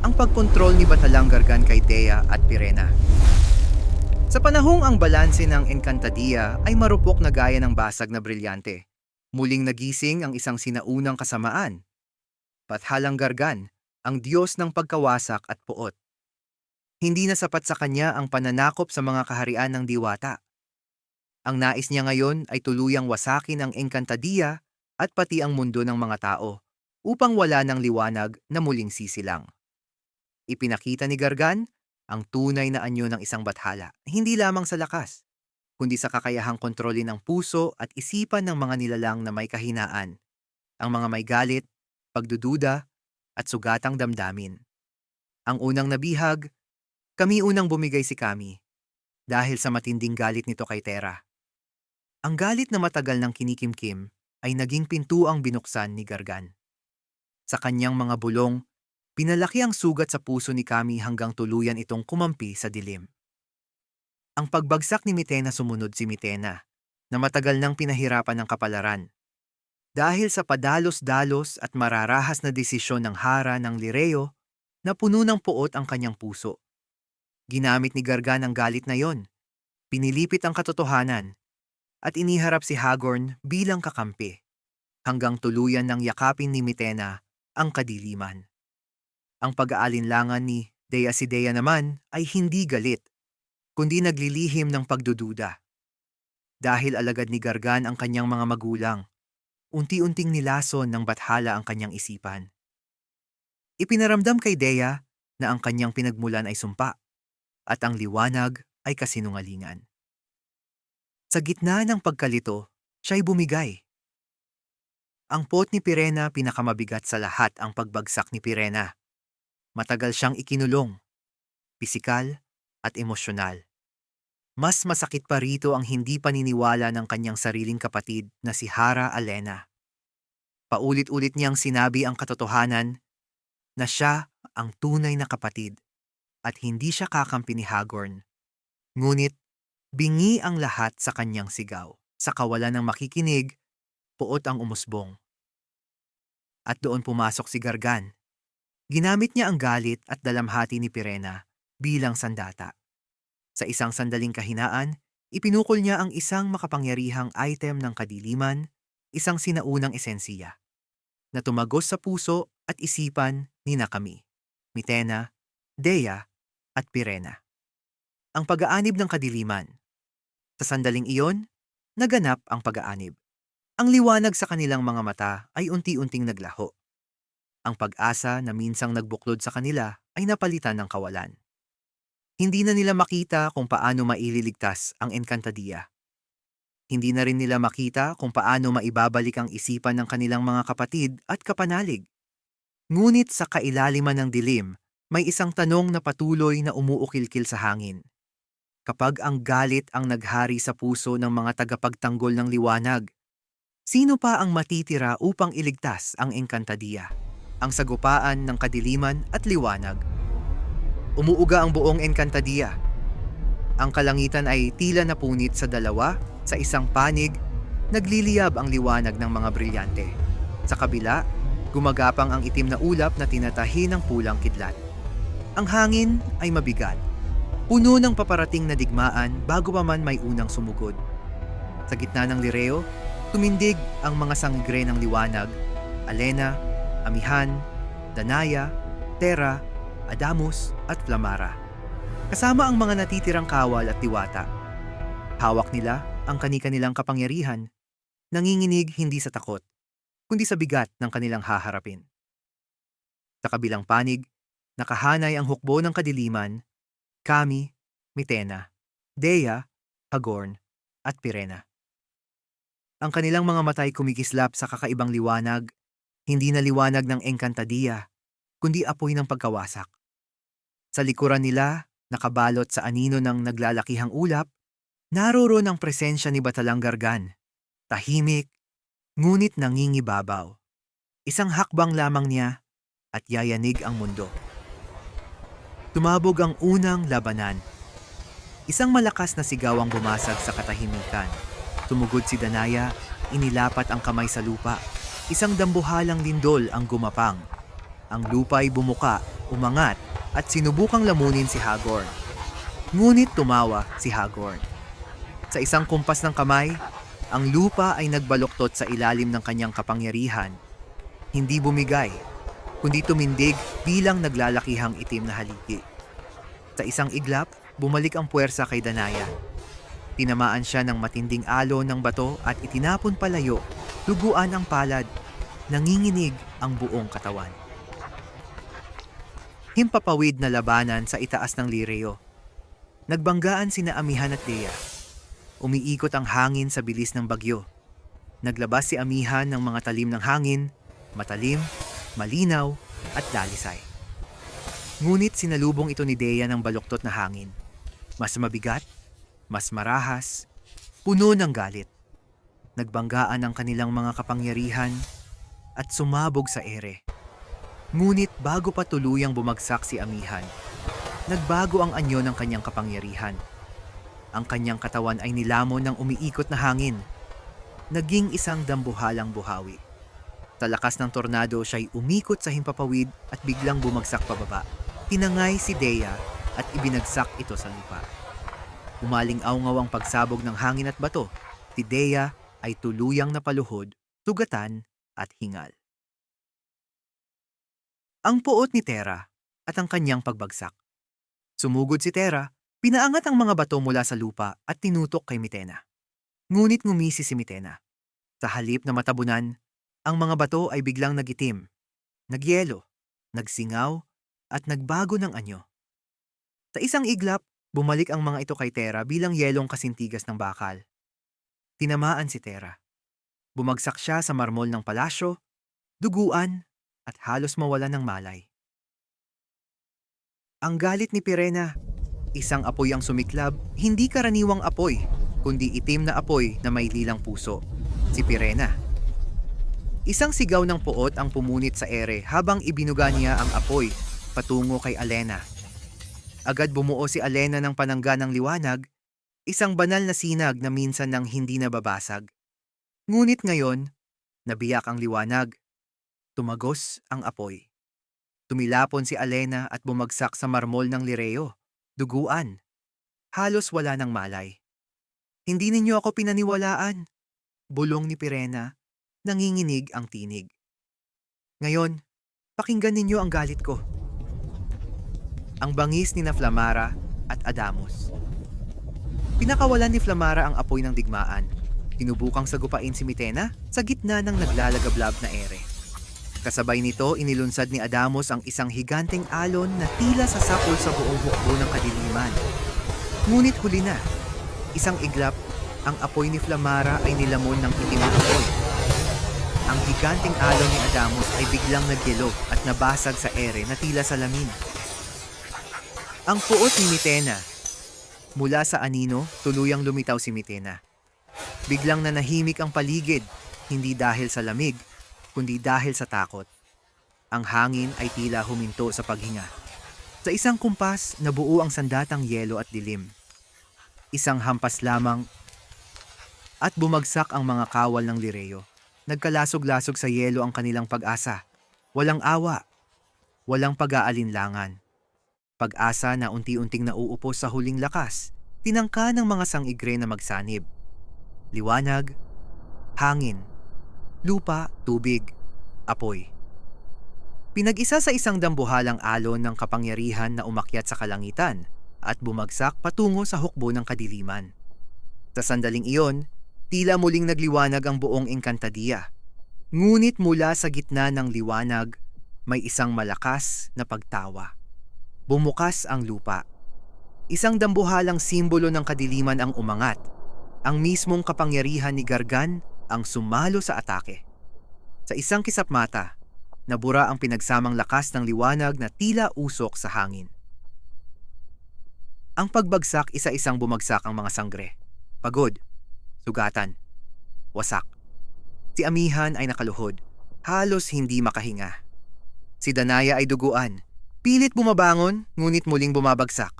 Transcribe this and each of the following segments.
ang pagkontrol ni Batalanggargan kay Dea at Pirena. Sa panahong ang balanse ng Encantadia ay marupok na gaya ng basag na brilyante, muling nagising ang isang sinaunang kasamaan. Batalanggargan, ang Diyos ng pagkawasak at puot. Hindi na sapat sa kanya ang pananakop sa mga kaharian ng diwata. Ang nais niya ngayon ay tuluyang wasakin ang Encantadia at pati ang mundo ng mga tao, upang wala ng liwanag na muling sisilang. Ipinakita ni Gargan ang tunay na anyo ng isang bathala, hindi lamang sa lakas, kundi sa kakayahang kontrolin ang puso at isipan ng mga nilalang na may kahinaan, ang mga may galit, pagdududa, at sugatang damdamin. Ang unang nabihag, kami unang bumigay si Kami, dahil sa matinding galit nito kay Tera. Ang galit na matagal ng kinikimkim ay naging pintuang binuksan ni Gargan. Sa kanyang mga bulong, pinalaki ang sugat sa puso ni Kami hanggang tuluyan itong kumampi sa dilim. Ang pagbagsak ni Mitena sumunod si Mitena, na matagal nang pinahirapan ng kapalaran. Dahil sa padalos-dalos at mararahas na desisyon ng hara ng Lireo, na puno ng puot ang kanyang puso. Ginamit ni Gargan ang galit na yon, pinilipit ang katotohanan, at iniharap si Hagorn bilang kakampi, hanggang tuluyan ng yakapin ni Mitena ang kadiliman. Ang pag-aalinlangan ni Dea naman ay hindi galit, kundi naglilihim ng pagdududa. Dahil alagad ni Gargan ang kanyang mga magulang, unti-unting nilason ng bathala ang kanyang isipan. Ipinaramdam kay Dea na ang kanyang pinagmulan ay sumpa, at ang liwanag ay kasinungalingan. Sa gitna ng pagkalito, siya'y bumigay. Ang pot ni Pirena pinakamabigat sa lahat ang pagbagsak ni Pirena. Matagal siyang ikinulong, pisikal at emosyonal. Mas masakit pa rito ang hindi paniniwala ng kanyang sariling kapatid na si Hara Alena. Paulit-ulit niyang sinabi ang katotohanan na siya ang tunay na kapatid at hindi siya kakampi ni Hagorn. Ngunit bingi ang lahat sa kanyang sigaw. Sa kawalan ng makikinig, puot ang umusbong. At doon pumasok si Gargan. Ginamit niya ang galit at dalamhati ni Pirena bilang sandata. Sa isang sandaling kahinaan, ipinukol niya ang isang makapangyarihang item ng kadiliman, isang sinaunang esensiya, na tumagos sa puso at isipan ni Kami, Mitena, Dea, at Pirena. Ang pag-aanib ng kadiliman. Sa sandaling iyon, naganap ang pag-aanib. Ang liwanag sa kanilang mga mata ay unti-unting naglaho. Ang pag-asa na minsang nagbuklod sa kanila ay napalitan ng kawalan. Hindi na nila makita kung paano maililigtas ang Encantadia. Hindi na rin nila makita kung paano maibabalik ang isipan ng kanilang mga kapatid at kapanalig. Ngunit sa kailaliman ng dilim, may isang tanong na patuloy na umuukilkil sa hangin. Kapag ang galit ang naghari sa puso ng mga tagapagtanggol ng liwanag, sino pa ang matitira upang iligtas ang Encantadia? Ang sagupaan ng kadiliman at liwanag. Umuuga ang buong Encantadia. Ang kalangitan ay tila napunit sa dalawa, sa isang panig, nagliliyab ang liwanag ng mga brilyante. Sa kabila, gumagapang ang itim na ulap na tinatahi ng pulang kidlat. Ang hangin ay mabigat, puno ng paparating na digmaan bago pa man may unang sumugod. Sa gitna ng Lireo, tumindig ang mga sangre ng liwanag, Alena, Amihan, Danaya, Tera, Adamus at Flamara. Kasama ang mga natitirang kawal at diwata. Hawak nila ang kani-kanilang kapangyarihan, nanginginig hindi sa takot, kundi sa bigat ng kanilang haharapin. Sa kabilang panig, nakahanay ang hukbo ng kadiliman, Kami, Mitena, Dea, Hagorn, at Pirena. Ang kanilang mga matay kumikislap sa kakaibang liwanag, hindi na liwanag ng Encantadia, kundi apoy ng pagkawasak. Sa likuran nila, nakabalot sa anino ng naglalakihang ulap, naroroon ang presensya ni Batalanggargan, tahimik, ngunit nangingibabaw. Isang hakbang lamang niya at yayanig ang mundo. Tumabog ang unang labanan. Isang malakas na sigaw ang bumasag sa katahimikan. Tumugod si Danaya, inilapat ang kamay sa lupa. Isang dambuhalang lindol ang gumapang. Ang lupa'y bumuka, umangat, at sinubukang lamunin si Hagorn. Ngunit tumawa si Hagorn. Sa isang kumpas ng kamay, ang lupa ay nagbaluktot sa ilalim ng kanyang kapangyarihan. Hindi bumigay, kundi tumindig bilang naglalakihang itim na haligi. Sa isang iglap, bumalik ang puwersa kay Danaya. Tinamaan siya ng matinding alon ng bato at itinapon palayo. Duguan ang palad. Nanginginig ang buong katawan. Himpapawid na labanan sa itaas ng Lireo. Nagbanggaan sina Amihan at Dea. Umiikot ang hangin sa bilis ng bagyo. Naglabas si Amihan ng mga talim ng hangin, matalim, malinaw, at dalisay. Ngunit sinalubong ito ni Dea ng baluktot na hangin. Mas mabigat, mas marahas, puno ng galit. Nagbanggaan ang kanilang mga kapangyarihan at sumabog sa ere. Ngunit bago pa tuluyang bumagsak si Amihan, nagbago ang anyo ng kanyang kapangyarihan. Ang kanyang katawan ay nilamon ng umiikot na hangin. Naging isang dambuhalang buhawi. Sa lakas ng tornado siya'y umikot sa himpapawid at biglang bumagsak pababa. Tinangay si Dea at ibinagsak ito sa lupa. Umaling-awngaw ang pagsabog ng hangin at bato. Si Dea ay tuluyang napaluhod, tugatan at hingal. Ang puot ni Terra at ang kanyang pagbagsak. Sumugod si Terra, pinaangat ang mga bato mula sa lupa at tinutok kay Mitena. Ngunit ngumisi si Mitena. Sa halip na matabunan, ang mga bato ay biglang nagitim, nagyelo, nagsingaw at nagbago ng anyo. Sa isang iglap, bumalik ang mga ito kay Terra bilang yelong kasintigas ng bakal. Tinamaan si Terra. Bumagsak siya sa marmol ng palasyo, duguan, at halos mawala ng malay. Ang galit ni Pirena, isang apoy ang sumiklab, hindi karaniwang apoy, kundi itim na apoy na may lilang puso, si Pirena. Isang sigaw ng puot ang pumunit sa ere habang ibinuga niya ang apoy patungo kay Alena. Agad bumuo si Alena ng panangga ng liwanag, isang banal na sinag na minsan nang hindi nababasag. Ngunit ngayon, nabiyak ang liwanag. Tumagos ang apoy. Tumilapon si Alena at bumagsak sa marmol ng Lireo. Duguan. Halos wala ng malay. Hindi ninyo ako pinaniwalaan. Bulong ni Pirena. Nanginginig ang tinig. Ngayon, pakinggan ninyo ang galit ko. Ang bangis ni Flamara at Adamus. Pinakawalan ni Flamara ang apoy ng digmaan. Tinubukang sagupain si Mitena sa gitna ng naglalagablab na ere. Kasabay nito, inilunsad ni Adamus ang isang higanteng alon na tila sasapol sa buong hukbo ng kadiliman. Ngunit huli na, isang iglap, ang apoy ni Flamara ay nilamon ng itim na apoy. Ang higanteng alon ni Adamus ay biglang nagyelo at nabasag sa ere na tila salamin. Ang puot ni Mitena. Mula sa anino, tuluyang lumitaw si Mitena. Biglang nanahimik ang paligid, hindi dahil sa lamig, kundi dahil sa takot. Ang hangin ay tila huminto sa paghinga. Sa isang kumpas, nabuo ang sandatang yelo at dilim. Isang hampas lamang at bumagsak ang mga kawal ng Lireo. Nagkalasog-lasog sa yelo ang kanilang pag-asa. Walang awa, walang pag-aalinlangan. Pag-asa na unti-unting nauupo sa huling lakas, tinangka ng mga sangigre na magsanib. Liwanag, hangin, lupa, tubig, apoy. Pinag-isa sa isang dambuhalang alon ng kapangyarihan na umakyat sa kalangitan at bumagsak patungo sa hukbo ng kadiliman. Sa sandaling iyon, tila muling nagliwanag ang buong Encantadia. Ngunit mula sa gitna ng liwanag, may isang malakas na pagtawa. Bumukas ang lupa. Isang dambuhalang simbolo ng kadiliman ang umangat. Ang mismong kapangyarihan ni Gargan ang sumalo sa atake. Sa isang kisapmata, nabura ang pinagsamang lakas ng liwanag na tila usok sa hangin. Ang pagbagsak, isa-isang bumagsak ang mga sangre. Pagod, sugatan, wasak. Si Amihan ay nakaluhod, halos hindi makahinga. Si Danaya ay duguan, pilit bumabangon ngunit muling bumabagsak.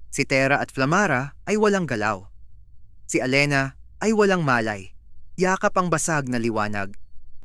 Si Terra at Flamara ay walang galaw. Si Alena ay walang malay. Yakap ang basag na liwanag.